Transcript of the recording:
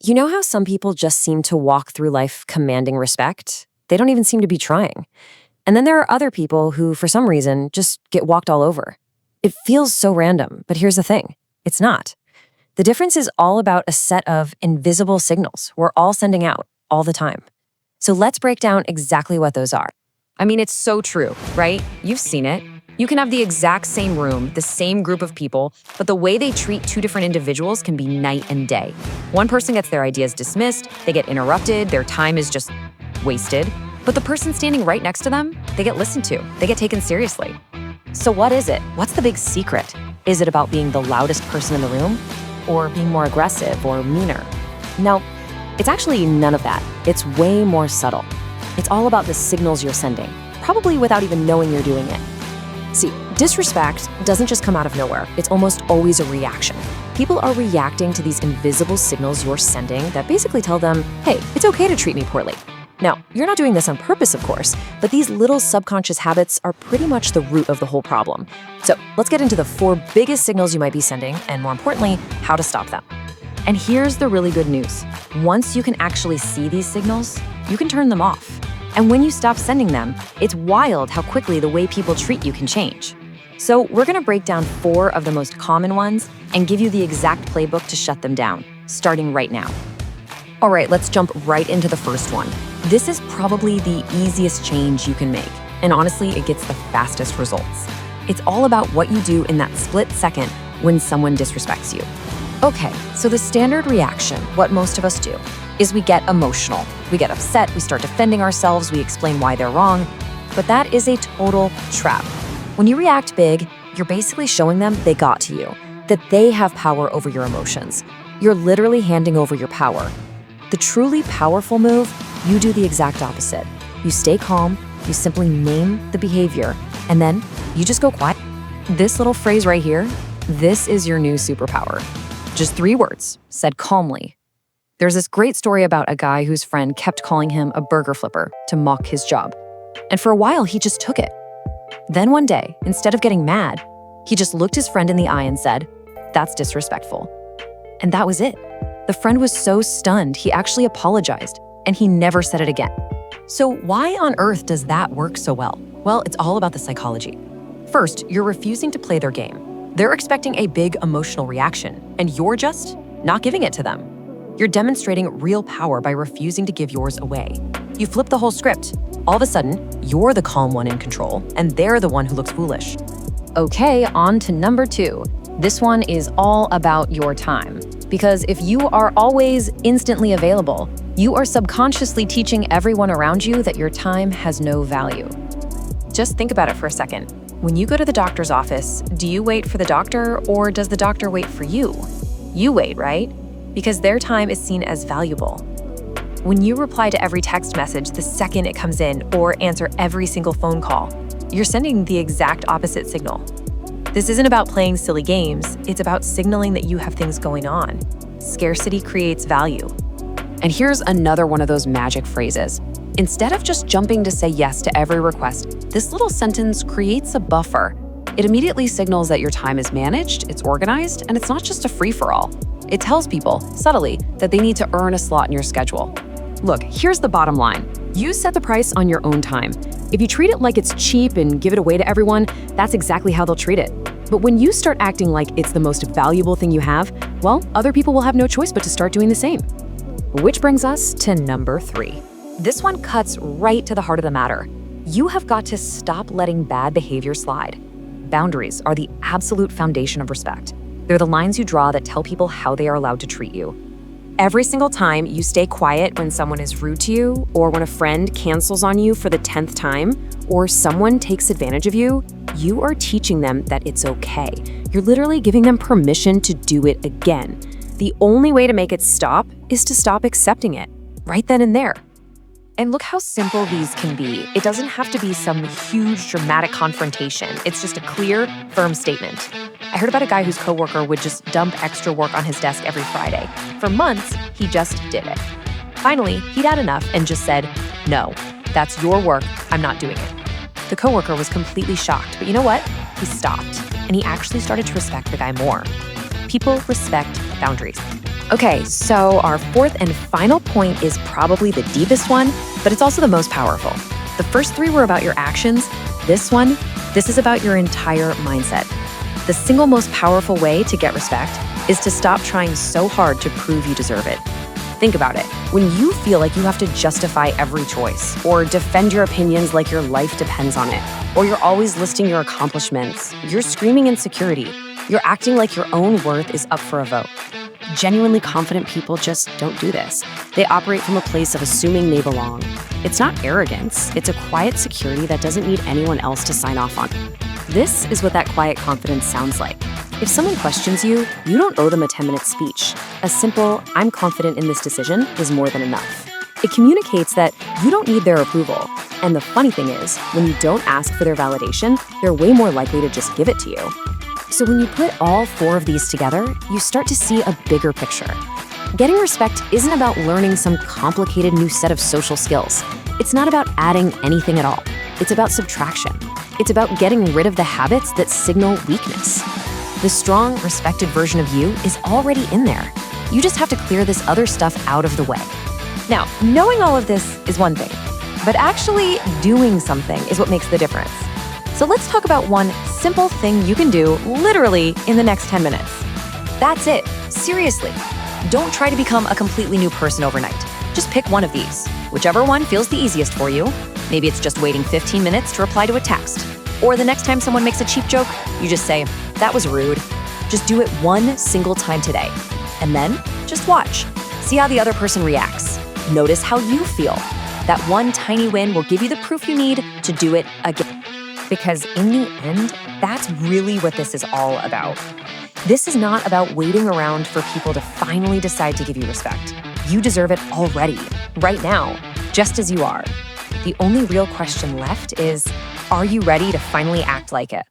You know how some people just seem to walk through life commanding respect? They don't even seem to be trying. And then there are other people who, for some reason, just get walked all over. It feels so random, but here's the thing. It's not. The difference is all about a set of invisible signals we're all sending out all the time. So let's break down exactly what those are. I mean, it's so true, right? You've seen it. You can have the exact same room, the same group of people, but the way they treat two different individuals can be night and day. One person gets their ideas dismissed, they get interrupted, their time is just wasted. But the person standing right next to them, they get listened to, they get taken seriously. So what is it? What's the big secret? Is it about being the loudest person in the room? Or being more aggressive or meaner? No, it's actually none of that. It's way more subtle. It's all about the signals you're sending, probably without even knowing you're doing it. See, disrespect doesn't just come out of nowhere. It's almost always a reaction. People are reacting to these invisible signals you're sending that basically tell them, hey, it's okay to treat me poorly. Now, you're not doing this on purpose, of course, but these little subconscious habits are pretty much the root of the whole problem. So let's get into the 4 biggest signals you might be sending, and more importantly, how to stop them. And here's the really good news. Once you can actually see these signals, you can turn them off. And when you stop sending them, it's wild how quickly the way people treat you can change. So we're gonna break down 4 of the most common ones and give you the exact playbook to shut them down, starting right now. All right, let's jump right into the first one. This is probably the easiest change you can make, and honestly, it gets the fastest results. It's all about what you do in that split second when someone disrespects you. Okay, so the standard reaction, what most of us do, is we get emotional. We get upset, we start defending ourselves, we explain why they're wrong, but that is a total trap. When you react big, you're basically showing them they got to you, that they have power over your emotions. You're literally handing over your power. The truly powerful move, you do the exact opposite. You stay calm, you simply name the behavior, and then you just go quiet. This little phrase right here, this is your new superpower. Just 3 words, said calmly. There's this great story about a guy whose friend kept calling him a burger flipper to mock his job. And for a while, he just took it. Then one day, instead of getting mad, he just looked his friend in the eye and said, "That's disrespectful." And that was it. The friend was so stunned, he actually apologized, and he never said it again. So why on earth does that work so well? Well, it's all about the psychology. First, you're refusing to play their game. They're expecting a big emotional reaction, and you're just not giving it to them. You're demonstrating real power by refusing to give yours away. You flip the whole script. All of a sudden, you're the calm one in control, and they're the one who looks foolish. Okay, on to number 2. This one is all about your time. Because if you are always instantly available, you are subconsciously teaching everyone around you that your time has no value. Just think about it for a second. When you go to the doctor's office, do you wait for the doctor or does the doctor wait for you? You wait, right? Because their time is seen as valuable. When you reply to every text message the second it comes in or answer every single phone call, you're sending the exact opposite signal. This isn't about playing silly games, it's about signaling that you have things going on. Scarcity creates value. And here's another one of those magic phrases. Instead of just jumping to say yes to every request, this little sentence creates a buffer. It immediately signals that your time is managed, it's organized, and it's not just a free-for-all. It tells people, subtly, that they need to earn a slot in your schedule. Look, here's the bottom line. You set the price on your own time. If you treat it like it's cheap and give it away to everyone, that's exactly how they'll treat it. But when you start acting like it's the most valuable thing you have, well, other people will have no choice but to start doing the same. Which brings us to number 3. This one cuts right to the heart of the matter. You have got to stop letting bad behavior slide. Boundaries are the absolute foundation of respect. They're the lines you draw that tell people how they are allowed to treat you. Every single time you stay quiet when someone is rude to you, or when a friend cancels on you for the 10th time, or someone takes advantage of you, you are teaching them that it's okay. You're literally giving them permission to do it again. The only way to make it stop is to stop accepting it, right then and there. And look how simple these can be. It doesn't have to be some huge, dramatic confrontation. It's just a clear, firm statement. I heard about a guy whose coworker would just dump extra work on his desk every Friday. For months, he just did it. Finally, he'd had enough and just said, "No, that's your work, I'm not doing it." The coworker was completely shocked, but you know what? He stopped, and he actually started to respect the guy more. People respect boundaries. Okay, so our fourth and final point is probably the deepest one, but it's also the most powerful. The first three were about your actions. This is about your entire mindset. The single most powerful way to get respect is to stop trying so hard to prove you deserve it. Think about it. When you feel like you have to justify every choice, or defend your opinions like your life depends on it, or you're always listing your accomplishments, you're screaming insecurity. You're acting like your own worth is up for a vote. Genuinely confident people just don't do this. They operate from a place of assuming they belong. It's not arrogance, it's a quiet security that doesn't need anyone else to sign off on. This is what that quiet confidence sounds like. If someone questions you, you don't owe them a 10-minute speech. A simple, "I'm confident in this decision" is more than enough. It communicates that you don't need their approval. And the funny thing is, when you don't ask for their validation, they're way more likely to just give it to you. So when you put all four of these together, you start to see a bigger picture. Getting respect isn't about learning some complicated new set of social skills. It's not about adding anything at all. It's about subtraction. It's about getting rid of the habits that signal weakness. The strong, respected version of you is already in there. You just have to clear this other stuff out of the way. Now, knowing all of this is one thing, but actually doing something is what makes the difference. So let's talk about one simple thing you can do literally in the next 10 minutes. That's it. Seriously. Don't try to become a completely new person overnight. Just pick one of these, whichever one feels the easiest for you. Maybe it's just waiting 15 minutes to reply to a text. Or the next time someone makes a cheap joke, you just say, "That was rude." Just do it one single time today. And then just watch. See how the other person reacts. Notice how you feel. That one tiny win will give you the proof you need to do it again. Because in the end, that's really what this is all about. This is not about waiting around for people to finally decide to give you respect. You deserve it already, right now, just as you are. The only real question left is, are you ready to finally act like it?